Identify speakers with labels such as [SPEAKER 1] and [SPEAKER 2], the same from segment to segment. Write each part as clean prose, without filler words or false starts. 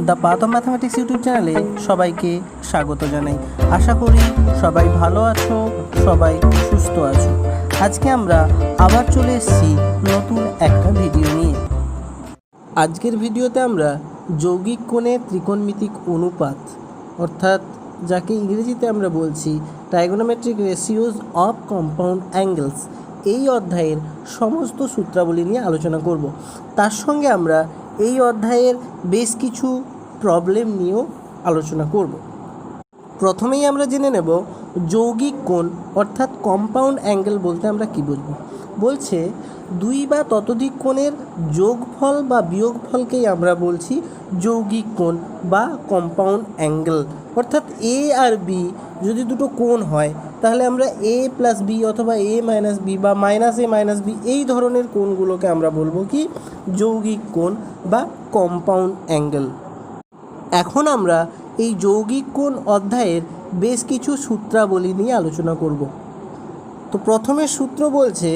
[SPEAKER 1] The path of mathematics YouTube চ্যানেলে সবাইকে স্বাগত জানাই। আশা করি সবাই ভালো আছো, সবাই সুস্থ আছো। আজকে আমরা আবার চলে এসেছি নতুন একটা ভিডিও নিয়ে। আজকের ভিডিওতে আমরা যৌগিক কোণের ত্রিকোণমিতিক অনুপাত অর্থাৎ যাকে ইংরেজিতে আমরা বলছি trigonometric ratios of compound angles, এই অধ্যায়ের সমস্ত সূত্রাবলী নিয়ে আলোচনা করব। তার সঙ্গে আমরা এই অধ্যায়ের বেশ কিছু প্রবলেম নিয়েও আলোচনা করব। প্রথমেই আমরা জেনে নেব যৌগিক কোণ অর্থাৎ কম্পাউন্ড অ্যাঙ্গেল বলতে আমরা কী বুঝব। বলছে দুই বা ততোধিক কোণের যোগফল বা বিয়োগফলকেই আমরা বলছি যৌগিক কোণ বা কম্পাউন্ড অ্যাঙ্গেল। অর্থাৎ এ আর বি যদি দুটো কোণ হয় তাহলে আমরা এ প্লাস বি অথবা এ মাইনাস বি বা মাইনাস এ মাইনাস বি এই ধরনের কোণগুলোকে আমরা বলবো কি যৌগিক কোণ বা কম্পাউন্ড অ্যাঙ্গেল। এখন আমরা এই যৌগিক কোণ অধ্যায়ের বেশ কিছু সূত্রাবলী নিয়ে আলোচনা করব। তো প্রথমে সূত্র বলছে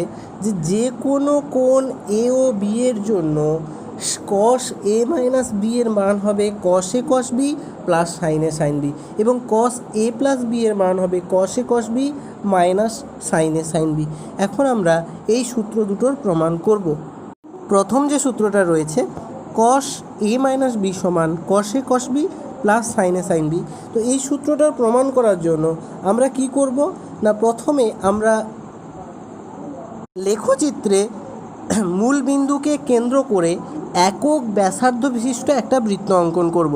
[SPEAKER 1] যে কোনো কোণ এ ও বি এর জন্য কস এ মাইনাস বি এর মান হবে কস A cos B plus sign A sine B, এবং কস এ প্লাস বি এর মান হবে কস A cos B minus sine A sine B. এখন আমরা এই সূত্র দুটোর প্রমাণ করব। প্রথম যে সূত্রটা রয়েছে কস এ মাইনাস বি সমান cos A cos B plus sign A sine B. তো এই সূত্রটার প্রমাণ করার জন্য আমরা কি করব না, প্রথমে আমরা লেখচিত্রে মূল বিন্দুকে কেন্দ্র করে একক ব্যাসার্ধ বিশিষ্ট একটা বৃত্ত অঙ্কন করব।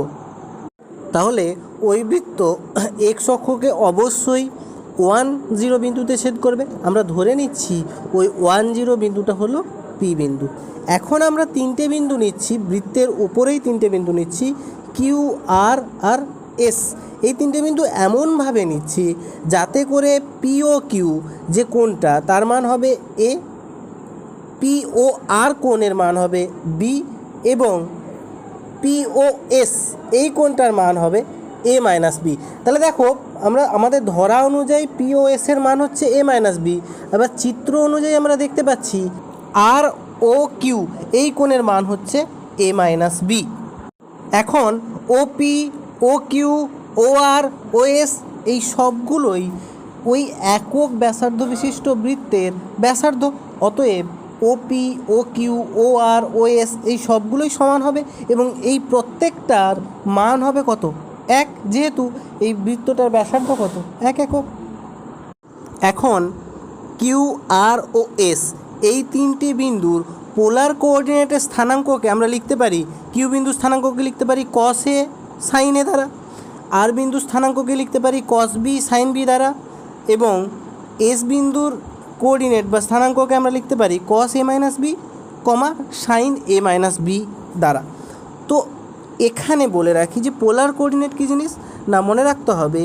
[SPEAKER 1] তাহলে ওই বৃত্ত এক্স অক্ষকে অবশ্যই 1,0 বিন্দুতে ছেদ করবে। আমরা ধরে নিচ্ছি ওই 1,0 বিন্দুটা হলো পি বিন্দু। এখন আমরা তিনটে বিন্দু নিচ্ছি, বৃত্তের উপরেই তিনটে বিন্দু নিচ্ছি, কিউ আর আর এস। এই তিনটে বিন্দু এমনভাবে নিচ্ছি যাতে করে পি ও কিউ যে কোণটা তার মান হবে এ, পি ও আর কোণের মান হবে বি, এবং পি ও এস এই কোণটার মান হবে এ মাইনাস বি। তাহলে দেখো আমরা আমাদের ধরা অনুযায়ী পি ও এস এর মান হচ্ছে এ মাইনাস বি, আবার চিত্র অনুযায়ী আমরা দেখতে পাচ্ছি আর ও কিউ এই কোণের মান হচ্ছে এ মাইনাস বি। এখন ও পি, ও কিউ, ও আর, ও এস এই সবগুলোই ওই একক ব্যাসার্ধ বিশিষ্ট বৃত্তের ব্যাসার্ধ। অতএব ও পি, ও কিউ, ও আর, ও এস এই সবগুলোই সমান হবে এবং এই প্রত্যেকটার মান হবে কত? 1, যেহেতু এই বৃত্তটার ব্যাসার্ধ কত? 1 একক। এখন কিউ আর ও এস এই তিনটি বিন্দুর পোলার কোঅর্ডিনেটের স্থানাঙ্ককে আমরা লিখতে পারি, কিউ বিন্দুর স্থানাঙ্ককে লিখতে পারি কস এ সাইন এ দ্বারা, আর বিন্দুর স্থানাঙ্ককে লিখতে পারি কস বি সাইন বি দ্বারা, এবং এস বিন্দুর কোঅর্ডিনেট বা স্থানাঙ্ককে আমরা লিখতে পারি কস A minus B comma sine A minus B দ্বারা। তো এখানে বলে রাখি যে পোলার কোঅর্ডিনেট কী জিনিস না, মনে রাখতে হবে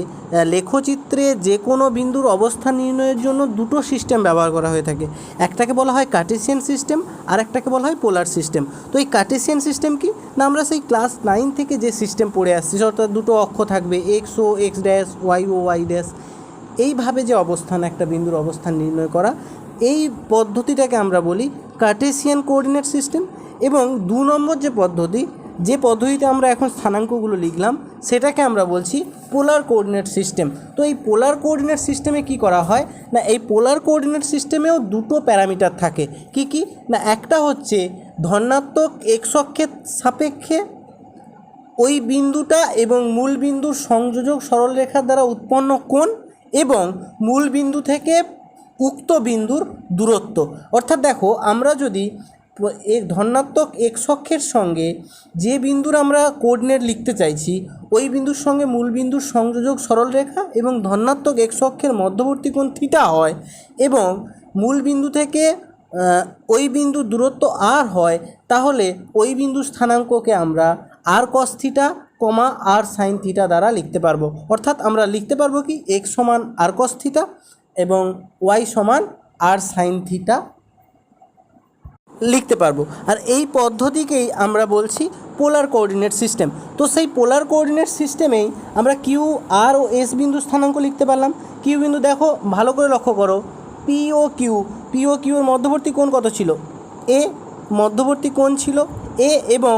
[SPEAKER 1] লেখচিত্রে যে কোনো বিন্দুর অবস্থান নির্ণয়ের জন্য দুটো সিস্টেম ব্যবহার করা হয়ে থাকে। একটাকে বলা হয় কার্টেসিয়ান সিস্টেম আর একটাকে বলা হয় পোলার সিস্টেম। তো এই কার্টেসিয়ান সিস্টেম কি না, আমরা সেই ক্লাস 9 থেকে যে সিস্টেম পড়ে আসছি, অর্থাৎ দুটো অক্ষ থাকবে এক্স ও এক্স ড্যাশ, ওয়াই ও ওয়াই ড্যাশ, এইভাবে যে অবস্থান একটা বিন্দুর অবস্থান নির্ণয় করা, এই পদ্ধতিটাকে আমরা বলি কার্টেসিয়ান কোঅর্ডিনেট সিস্টেম। এবং 2 নম্বর যে পদ্ধতিতে আমরা এখন স্থানাঙ্কগুলো লিখলাম সেটাকে আমরা বলছি পোলার কোঅর্ডিনেট সিস্টেম। তো এই পোলার কোঅর্ডিনেট সিস্টেমে কি করা হয় না, এই পোলার কোঅর্ডিনেট সিস্টেমেও দুটো প্যারামিটার থাকে। কি না, একটা হচ্ছে ধনাত্মক এক্স অক্ষের সাপেক্ষে ওই বিন্দুটা এবং মূল বিন্দুর সংযোজক সরলরেখার দ্বারা উৎপন্ন কোণ, এবং মূল বিন্দু থেকে উক্ত বিন্দুর দূরত্ব। অর্থাৎ দেখো আমরা যদি ধনাত্মক এক্স অক্ষের সঙ্গে যে বিন্দুর আমরা কোঅর্ডিনেট লিখতে চাইছি ওই বিন্দুর সঙ্গে মূল বিন্দুর সংযোজক সরলরেখা এবং ধনাত্মক এক্স অক্ষের মধ্যবর্তী কোণ থিটা হয়, এবং মূল বিন্দু থেকে ওই বিন্দুর দূরত্ব আর হয়, তাহলে ওই বিন্দুর স্থানাঙ্ককে আমরা আর কস থিটা কমা আর সাইন থিটা দ্বারা লিখতে পারবো। অর্থাৎ আমরা লিখতে পারবো কি এক্স সমান আর কস থিটা এবং ওয়াই সমান আর সাইন থিটা লিখতে পারবো। আর এই পদ্ধতিকেই আমরা বলছি পোলার কোঅর্ডিনেট সিস্টেম। তো সেই পোলার কোঅর্ডিনেট সিস্টেমেই আমরা কিউ আর ও এস বিন্দু স্থানাঙ্ক লিখতে পারলাম। কিউ বিন্দু দেখো ভালো করে লক্ষ্য করো, পি ও কিউর মধ্যবর্তী কোণ কত ছিল? এ, মধ্যবর্তী কোণ ছিল এ, এবং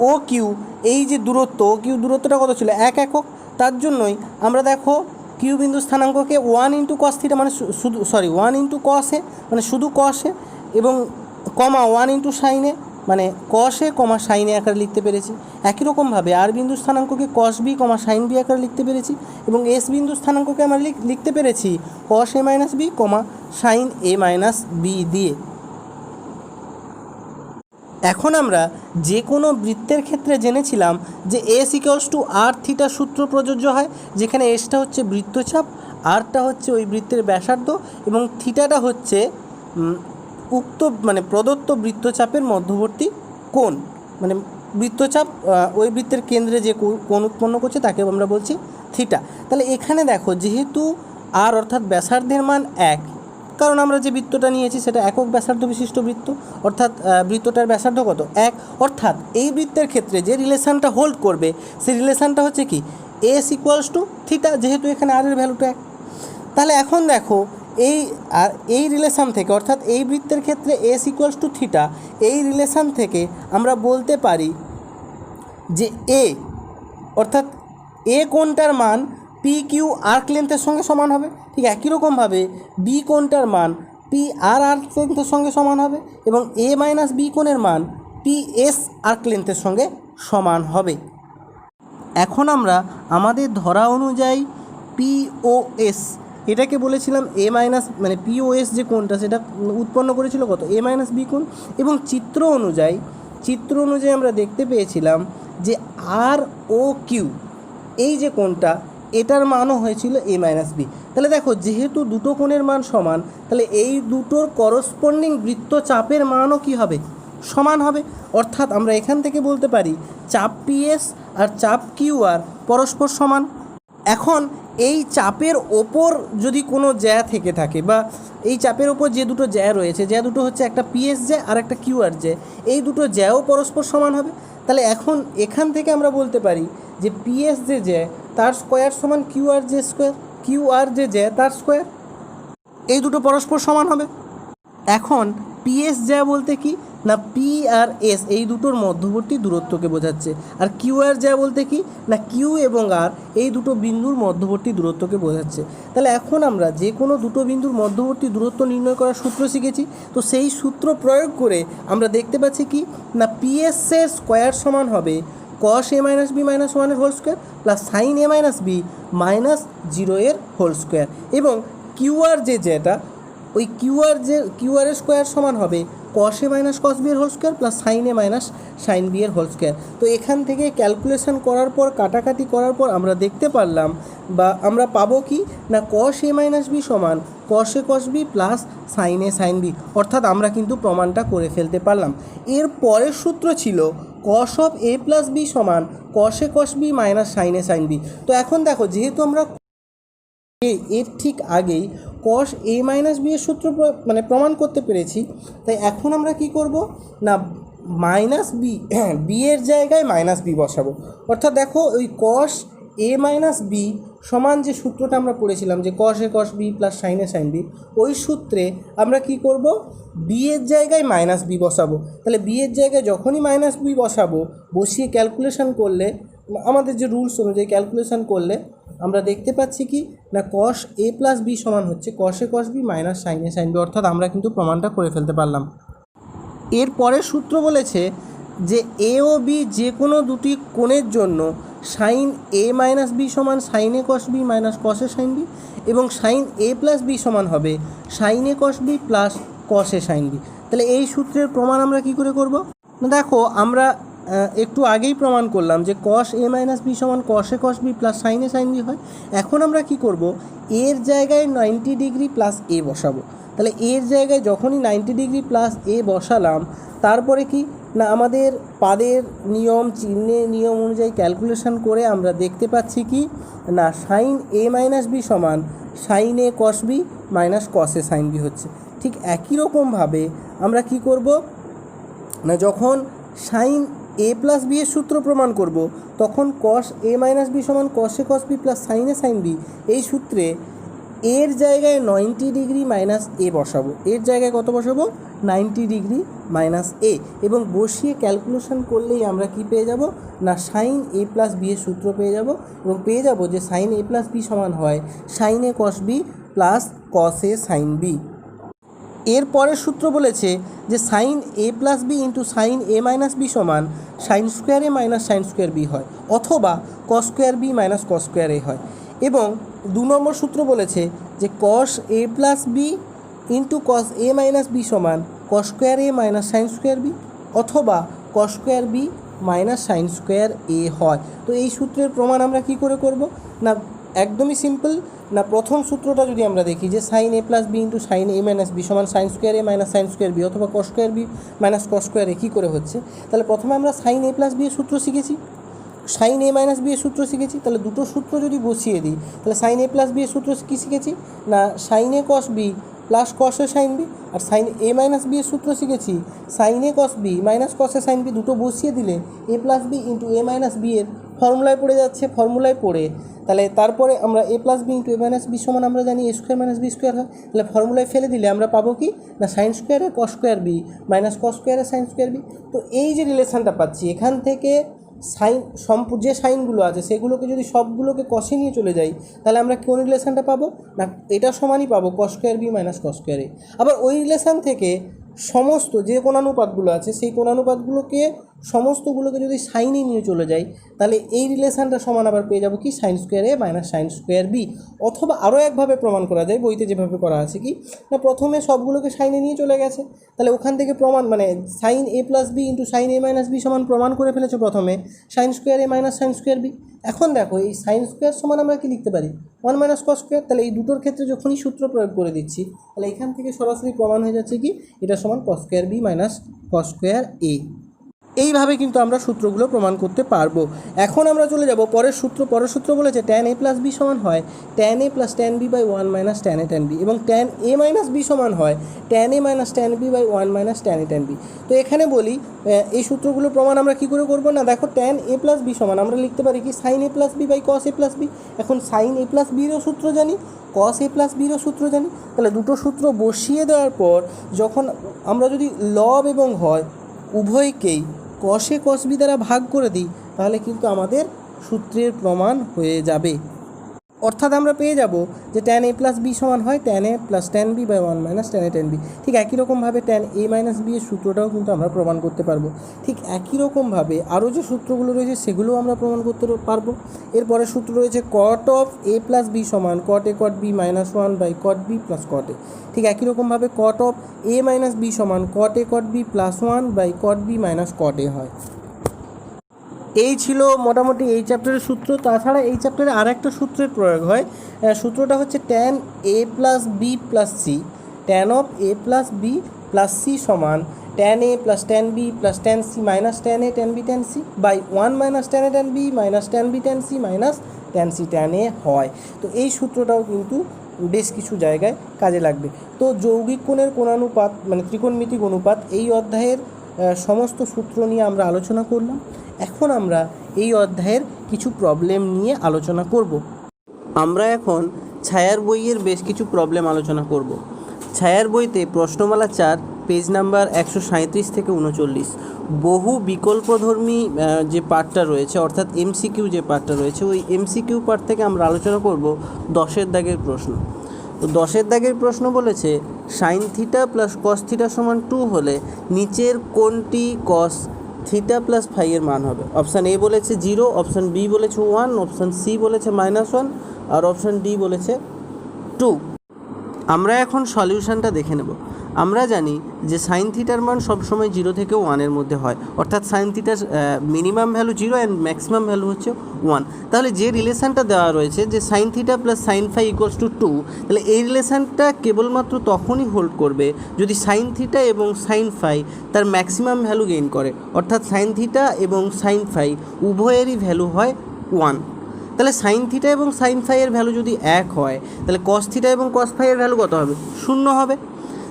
[SPEAKER 1] ও কিউ, এই যে দূরত্ব ও কিউ দূরত্বটা কত ছিল 1 একক, তার জন্যই আমরা দেখো কিউ বিন্দু স্থানাঙ্ককে 1 ইন্টু কস থিটা মানে শুধু 1 ইন্টু কসে মানে শুধু কসে এবং কমা 1 ইন্টু সাইনে মানে কসে কমা সাইনে আকারে লিখতে পেরেছি। একই রকমভাবে আর বিন্দু স্থানাঙ্ককে কস বি কমা সাইন বি আকারে লিখতে পেরেছি এবং এস বিন্দু স্থানাঙ্ককে আমরা লিখতে পেরেছি cos A minus B comma sine A minus B দিয়ে। এখন আমরা যে কোনো বৃত্তের ক্ষেত্রে জেনেছিলাম যে S equals to R theta সূত্র প্রযোজ্য হয়, যেখানে এসটা হচ্ছে বৃত্তচাপ, আরটা হচ্ছে ওই বৃত্তের ব্যাসার্ধ এবং থিটাটা হচ্ছে উক্ত মানে প্রদত্ত বৃত্তচাপের মধ্যবর্তী কোণ, মানে বৃত্তচাপ ওই বৃত্তের কেন্দ্রে যে কোণ উৎপন্ন করছে তাকে আমরা বলছি থিটা। তাহলে এখানে দেখো যেহেতু আর অর্থাৎ ব্যাসার্ধের মান 1, কারণ আমরা যে বৃত্তটা নিয়েছি সেটা একক ব্যাসার্ধ বিশিষ্ট বৃত্ত, অর্থাৎ বৃত্তটার ব্যাসার্ধ কত 1, অর্থাৎ এই বৃত্তের ক্ষেত্রে যে রিলেশানটা হোল্ড করবে সেই রিলেশানটা হচ্ছে কি এস ইকুয়ালস টু থিটা, যেহেতু এখানে আর এর ভ্যালুটা 1। তাহলে এখন দেখো এই রিলেশান থেকে অর্থাৎ এই বৃত্তের ক্ষেত্রে এস ইকুয়ালস টু থিটা, এই রিলেশান থেকে আমরা বলতে পারি যে এ অর্থাৎ এ কোণটার মান পি কিউ আর্ক লেন্থের সঙ্গে সমান হবে, ঠিক একই রকমভাবে বি কোণটার মান পি আর আর্ক লেন্থের সঙ্গে সমান হবে এবং এ মাইনাস বি কোণের মান পি এস আর্ক লেন্থের সঙ্গে সমান হবে। এখন আমরা আমাদের ধরা অনুযায়ী পি ও এস এটাকে বলেছিলাম এ মাইনাস মানে পি ও এস যে কোণটা সেটা উৎপন্ন করেছিল কত এ মাইনাস বি কোণ, এবং চিত্র অনুযায়ী আমরা দেখতে পেয়েছিলাম যে আর ও কিউ এই যে কোণটা এটার মানও হয়েছিল এ মাইনাস বি। তাহলে দেখো যেহেতু দুটো কোণের মান সমান, তাহলে এই দুটোর করসপন্ডিং বৃত্তচাপের মানও কী হবে সমান হবে, অর্থাৎ আমরা এখান থেকে বলতে পারি চাপ পিএস আর চাপ কিউ আর পরস্পর সমান। এখন এই চাপের ওপর যদি কোনো জ্যা থেকে থাকে বা এই চাপের ওপর যে দুটো জ্যা রয়েছে, জ্যা দুটো হচ্ছে একটা পিএস জ্যা আর একটা কিউ আর জ্যা, এই দুটো জ্যাও পরস্পর সমান হবে। তাহলে এখন এখান থেকে আমরা বলতে পারি যে পিএস যে জ্যা তার স্কোয়ার সমান Q R J square, Q R যে জ্যা তার স্কোয়ার, এই দুটো পরস্পর সমান হবে। এখন পিএস জ্যা বলতে কি না পি আর এস এই দুটোর মধ্যবর্তী দূরত্বকে বোঝাচ্ছে, আর কিউ আর জ্যা বলতে কি না কিউ এবং আর এই দুটো বিন্দুর মধ্যবর্তী দূরত্বকে বোঝাচ্ছে। তাহলে এখন আমরা যে কোনো দুটো বিন্দুর মধ্যবর্তী দূরত্ব নির্ণয় করার সূত্র শিখেছি, তো সেই সূত্র প্রয়োগ করে আমরা দেখতে পাচ্ছি কি না পিএস এর স্কোয়ার সমান হবে কস এ মাইনাস বি মাইনাস ওয়ানের whole square plus sign A minus B minus 0 এর হোল স্কোয়ার, এবং কিউআর যেটা ওই কিউআর এর স্কোয়ার সমান হবে কস এ মাইনাস কস বি এর whole square plus sign A minus sign B এর হোল স্কোয়ার। তো এখান থেকে ক্যালকুলেশন করার পর কাটাকাটি করার পর আমরা দেখতে পারলাম বা আমরা পাবো কি না কস এ মাইনাস বি সমান cos A cos B plus sign A sine B, অর্থাৎ আমরা কিন্তু প্রমাণটা করে ফেলতে পারলাম। এর পরের সূত্র ছিল cos of A plus B সমান cos A cos B minus sine A sine B. তো এখন দেখো যেহেতু আমরা এর ঠিক আগেই কস এ মাইনাস বি এর সূত্র মানে প্রমাণ করতে পেরেছি, তাই এখন আমরা কি করব না মাইনাস বি এর জায়গায় মাইনাস বি বসাবো, অর্থাৎ দেখো ওই কস এ মাইনাস বি সমান যে সূত্রটা আমরা পড়েছিলাম যে cos A cos B plus sign A sine B, ওই সূত্রে আমরা কি করব বি এর জায়গায় মাইনাস বি বসাবো। তাহলে বি এর জায়গায় যখনই মাইনাস বি বসাবো বসিয়ে ক্যালকুলেশন করলে আমাদের যে রুলস অনুযায়ী ক্যালকুলেশন করলে আমরা দেখতে পাচ্ছি কি না কস এ প্লাস বি সমান হচ্ছে কস A cos B minus sine A sine B, অর্থাৎ আমরা কিন্তু প্রমাণটা করে ফেলতে পারলাম। এর পরের সূত্র বলেছে যে এ ও বি যে কোনো দুটি কোণের জন্য সাইন এ মাইনাস বি সমান sign A cos B minus cos A sine B, এবং সাইন এ প্লাস বি সমান হবে sign A cos B plus cos A sine B. তাহলে এই সূত্রের প্রমাণ আমরা কি করে করব না দেখো আমরা একটু আগেই প্রমাণ করলাম যে কস এ মাইনাস বি সমান cos A cos B plus sign A sine B হয়। এখন আমরা কি করব এর জায়গায় 90 ডিগ্রি প্লাস এ বসাবো। তাহলে এর জায়গায় যখনই 90 ডিগ্রি প্লাস এ বসালাম তারপরে কি না আমাদের পাদের নিয়ম চিহ্নের নিয়ম অনুযায়ী ক্যালকুলেশন করে আমরা দেখতে পাচ্ছি কি না সাইন এ মাইনাস বি সমান sign A cos B minus cos A sine B হচ্ছে। ঠিক একই রকমভাবে আমরা কি করব না যখন সাইন এ প্লাস বি এর সূত্র প্রমাণ করব তখন কস এ মাইনাস বি সমান cos A cos B plus sign A sine B এই সূত্রে এর জায়গায় 90 ডিগ্রি মাইনাস এ বসাবো। এর জায়গায় কত বসাবো 90 মাইনাস এ, এবং বসিয়ে ক্যালকুলেশন করলেই আমরা কি পেয়ে যাব না সাইন এ প্লাস বি এর সূত্র পেয়ে যাব, এবং পেয়ে যাব যে সাইন এ প্লাস বি সমান হয় sine A cos B plus cos A sine B. এর পরের সূত্র বলেছে যে sine A plus B into sine A minus B সমান sine square A minus sine square B হয়, অথবা cos square B minus cos square A হয়। এবং 2 নম্বর সূত্র বলেছে যে cos A plus B into cos A minus B সমান cos square A minus sine square B, অথবা cos square B minus sine square A হয়। তো এই সূত্রের প্রমাণ আমরা কি করে করব না, একদমই সিম্পল না। প্রথম সূত্রটা যদি আমরা দেখি যে sine A plus B into sine A minus B সমান sine square A minus sine square B, অথবা cos square B minus cos square A কী করে হচ্ছে, তাহলে প্রথমে আমরা সাইন এ প্লাস বি এর সূত্র শিখেছি, সাইন এ মাইনাস বি এর সূত্র শিখেছি। তাহলে দুটো সূত্র যদি বসিয়ে দিই, তাহলে সাইন এ প্লাস বি এর সূত্র কী শিখেছি না sign A cos B plus cos A sine B, R sign A minus B এর সূত্র শিখেছি sign A cos B minus cos A sine B. দুটো বসিয়ে দিলে এ প্লাস বি ইন্টু এ মাইনাস বি এর ফর্মুলায় পড়ে যাচ্ছে, ফর্মুলায় পড়ে তাহলে তারপরে আমরা এ প্লাস বি ইন্টু এ মাইনাস বি সমান আমরা জানি এ স্কোয়ার মাইনাস বি স্কোয়ার হয়। তাহলে ফর্মুলায় ফেলে দিলে আমরা পাবো কি না সাইন স্কোয়ারে cos square B minus cos স্কোয়ারে সাইন স্কোয়ার বি। তো এই যে রিলেশানটা পাচ্ছি এখান থেকে সাইন যে সাইনগুলো আছে সেগুলোকে যদি সবগুলোকে কষে নিয়ে চলে যাই, তাহলে আমরা কোন রিলেশানটা পাবো না এটা সমানই পাবো cos square B minus cos square A. আবার ওই রিলেশান থেকে সমস্ত যে কোণানুপাতগুলো আছে সেই কোণানুপাতগুলোকে সমস্তগুলোকে যদি সাইনে নিয়ে চলে যাই, তাহলে এই রিলেশানটা সমান আবার পেয়ে যাবো কি sign square A minus sine square B. অথবা আরও একভাবে প্রমাণ করা যায়, বইতে যেভাবে করা আছে কি না প্রথমে সবগুলোকে সাইনে নিয়ে চলে গেছে, তাহলে ওখান থেকে প্রমাণ মানে sign A plus B into sine A minus B সমান প্রমাণ করে ফেলেছে প্রথমে sign square A minus sine square B. এখন দেখো এই সাইন স্কোয়ার সমান আমরা কি লিখতে পারি 1 মাইনাস কস স্কোয়ার। তাহলে এই দুটোর ক্ষেত্রে যখনই সূত্র প্রয়োগ করে দিচ্ছি, তাহলে এখান থেকে সরাসরি প্রমাণ হয়ে যাচ্ছে কি এটা সমান cos square B minus cos square A. এইভাবে কিন্তু আমরা সূত্রগুলো প্রমাণ করতে পারবো। এখন আমরা চলে যাব পরের সূত্র। পরের সূত্র বলেছে ট্যান এ প্লাস বি সমান হয় tan A plus tan B by 1 minus tan A tan B, এবং ট্যান এ মাইনাস বি সমান হয় tan A minus tan B by 1 minus tan A tan B. তো এখানে বলি এই সূত্রগুলো প্রমাণ আমরা কী করে করবো না, দেখো ট্যান এ প্লাস বি সমান আমরা লিখতে পারি কি sine A plus B by cos A plus B. এখন সাইন এ প্লাস বিরও সূত্র জানি, কস এ প্লাস বিরও সূত্র জানি, তাহলে দুটো সূত্র বসিয়ে দেওয়ার পর যখন আমরা যদি লব এবং হয় উভয়কেই কস এ কস বি দ্বারা ভাগ করে দিই, তাহলে কিন্তু আমাদের সূত্রের প্রমাণ হয়ে যাবে। অর্থাৎ আমরা পেয়ে যাব যে ট্যান এ প্লাস বি সমান হয় tan A plus tan B by 1 minus tan A tan B. ঠিক একই রকমভাবে ট্যান এ মাইনাস বি এর সূত্রটাও কিন্তু আমরা প্রমাণ করতে পারবো। ঠিক একই রকমভাবে আরও যে সূত্রগুলো রয়েছে সেগুলোও আমরা প্রমাণ করতে পারবো। এরপরে সূত্র রয়েছে cot of A plus B সমান cot A cot B minus 1 by cot B plus cot A. ঠিক একই রকমভাবে cot of A minus B সমান cot A cot B plus 1 by cot B minus cot A হয়। এই ছিল মোটামুটি এই চ্যাপ্টারের সূত্র। তাছাড়া এই চ্যাপ্টারে আর একটা সূত্রের প্রয়োগ হয়, সূত্রটা হচ্ছে tan A plus B plus C, tan of A plus B plus C সমান tan A plus tan B plus tan C minus tan A tan B tan C by 1 minus tan A tan B minus tan B tan C minus tan C tan A হয়। তো এই সূত্রটাও কিন্তু বেশ কিছু জায়গায় কাজে লাগবে। তো যৌগিক কোণের কোণানুপাত মানে ত্রিকোণমিতিক অনুপাত এই অধ্যায়ের সমস্ত সূত্র নিয়ে আমরা আলোচনা করলাম। এখন আমরা এই অধ্যায়ের কিছু প্রবলেম নিয়ে আলোচনা করব। আমরা এখন ছায়ার বইয়ের বেশ কিছু প্রবলেম আলোচনা করব। ছায়ার বইতে প্রশ্নমালা 4 পেজ নাম্বার 137 থেকে 39 বহু বিকল্পধর্মী যে পার্টটা রয়েছে অর্থাৎ এমসিকিউ যে পার্টটা রয়েছে ওই এমসিকিউ পার্ট থেকে আমরা আলোচনা করব 10 দাগের প্রশ্ন। তো 10 দাগের প্রশ্ন বলেছে sign theta plus cos theta সমান 2 হলে নিচের কোনটি কস থিটা প্লাস ফাই এর মান হবে। অপশান এ বলেছে 0, অপশান বি বলেছে 1, অপশান সি বলেছে -1 আর অপশান ডি বলেছে 2। আমরা এখন সলিউশনটা দেখে নেব। আমরা জানি যে সাইন থিটার মান সবসময় 0 থেকে 1 এর মধ্যে হয়, অর্থাৎ সাইন থিটার minimum value 0 and maximum value হচ্ছে 1। তাহলে যে রিলেশানটা দেওয়া রয়েছে যে sine theta plus sine phi equals to 2, তাহলে এই রিলেশানটা কেবলমাত্র তখনই হোল্ড করবে যদি সাইন থিটা এবং সাইন ফাই তার ম্যাক্সিমাম ভ্যালু গেইন করে, অর্থাৎ সাইন থিটা এবং সাইন ফাই উভয়েরই ভ্যালু হয় 1। তাহলে সাইন থিটা এবং সাইন ফাই এর ভ্যালু যদি 1 হয়, তাহলে কস থিটা এবং কস ফাই এর ভ্যালু কত হবে 0 হবে।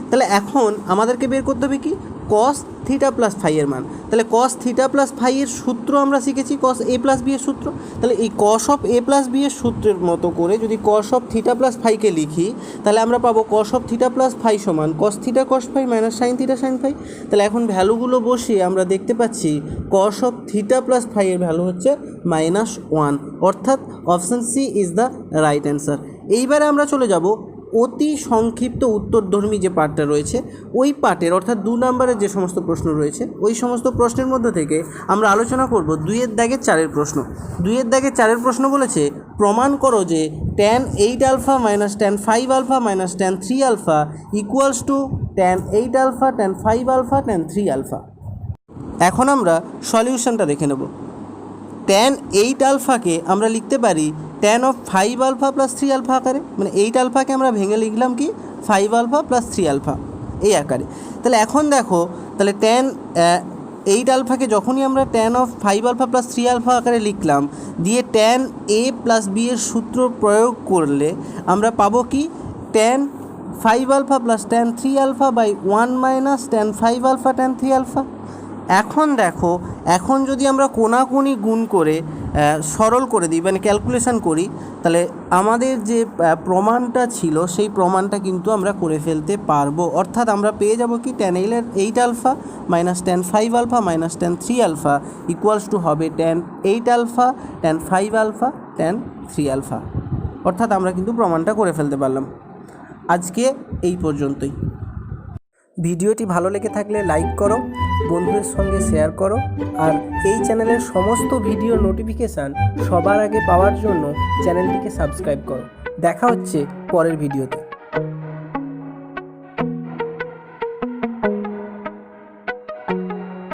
[SPEAKER 1] তাহলে এখন আমাদেরকে বের করতে হবে কি কস থিটা প্লাস ফাইয়ের মান। তাহলে কস থিটা প্লাস ফাইয়ের সূত্র আমরা শিখেছি কস এ প্লাস বি এর সূত্র। তাহলে এই cos of A plus B এর সূত্রের মতো করে যদি কস অফ থিটা প্লাস ফাইকে লিখি তাহলে আমরা পাবো cos of theta plus phi সমান cos theta cos phi minus sine theta sine phi. তাহলে এখন ভ্যালুগুলো বসিয়ে আমরা দেখতে পাচ্ছি কস অফ থিটা প্লাস ফাইয়ের ভ্যালু হচ্ছে -1, অর্থাৎ option C is the right answer. এইবারে আমরা চলে যাব অতি সংক্ষিপ্ত উত্তরধর্মী যে পার্টটা রয়েছে ওই পার্টের, অর্থাৎ 2 নম্বরের যে সমস্ত প্রশ্ন রয়েছে ওই সমস্ত প্রশ্নের মধ্যে থেকে আমরা আলোচনা করব 2-এর দাগের 4-এর প্রশ্ন। 2-এর দাগের 4-এর প্রশ্ন বলেছে প্রমাণ করো যে tan 8 alpha minus tan 5 alpha minus tan 3 alpha equals to tan 8 alpha tan 5 alpha tan 3 alpha. এখন আমরা সলিউশনটা দেখে নেব। tan 8 আলফাকে আমরা লিখতে পারি tan of 5 alpha plus 3 alpha আকারে, মানে 8 আলফাকে আমরা ভেঙে লিখলাম কি 5 আলফা প্লাস 3 আলফা এই আকারে। তাহলে এখন দেখো, তাহলে tan 8 আলফাকে যখনই আমরা tan of 5 alpha plus 3 alpha আকারে লিখলাম দিয়ে tan a প্লাস b এর সূত্র প্রয়োগ করলে আমরা পাবো কি tan 5 alpha plus tan 3 alpha by 1 minus tan 5 alpha tan 3 alpha. এখন দেখো, এখন যদি আমরা কোনাকুনি গুণ করে সরল করে দিই মানে ক্যালকুলেশন করি তাহলে আমাদের যে প্রমাণটা ছিল সেই প্রমাণটা কিন্তু আমরা করে ফেলতে পারবো। অর্থাৎ আমরা পেয়ে যাব কি tan 8 alpha minus tan 5 alpha minus tan 3 alpha equals to হবে tan 8 alpha tan 5 alpha tan 3 alpha. অর্থাৎ আমরা কিন্তু প্রমাণটা করে ফেলতে পারলাম। আজকে এই পর্যন্তই। ভিডিওটি ভালো লেগে থাকলে লাইক করো, বন্ধুদের সঙ্গে শেয়ার করো, আর এই চ্যানেলের সমস্ত ভিডিও নোটিফিকেশান সবার আগে পাওয়ার জন্য চ্যানেলটিকে সাবস্ক্রাইব করো। দেখা হচ্ছে পরের ভিডিওতে।